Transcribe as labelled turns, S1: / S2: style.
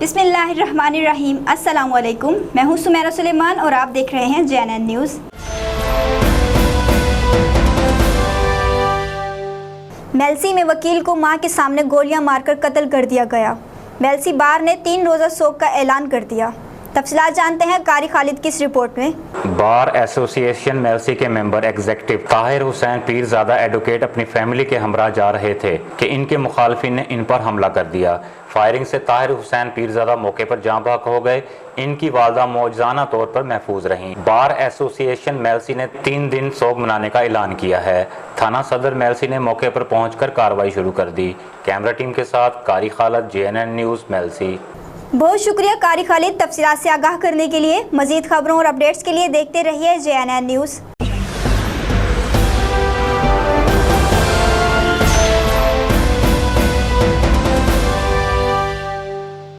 S1: बिस्मिल्लाहिर्रहमानिर्रहीम। अस्सलाम वालेकुम। मैं हूं सुमेरा सुलेमान और आप देख रहे हैं JNN न्यूज़। मेल्सी में वकील को मां के सामने गोलियां मारकर कत्ल कर दिया गया। मेल्सी बार ने 3 रोज़ा शोक का ऐलान कर दिया। तफसीलात जानते हैं कारी खालिद की इस रिपोर्ट में।
S2: बार एसोसिएशन मेल्सी के member executive Tahir Hussain Peerzada advocate अपनी फैमिली के हमरा जा रहे थे कि इनके मुखालफिन ने इन पर हमला कर दिया। फायरिंग से ताहिर हुसैन पीरजादा मौके पर जाँ बहक हो गए। इनकी वालदा मौजज़ाना तौर पर महफूज रहीं। बार एसोसिएशन मेल्सी ने 3 दिन शोक मनाने का ऐलान किया है। थाना सदर मेल्सी ने मौके पर पहुंचकर कार्रवाई शुरू कर दी। कैमरा टीम के साथ कारी खालिद, JNN न्यूज़ मेल्सी।
S1: बहुत शुक्रिया कारी खालिद तफसीलात से आगाह करने के लिए। मजीद खबरों और अपडेट्स के लिए देखते रहिए JNN न्यूज़।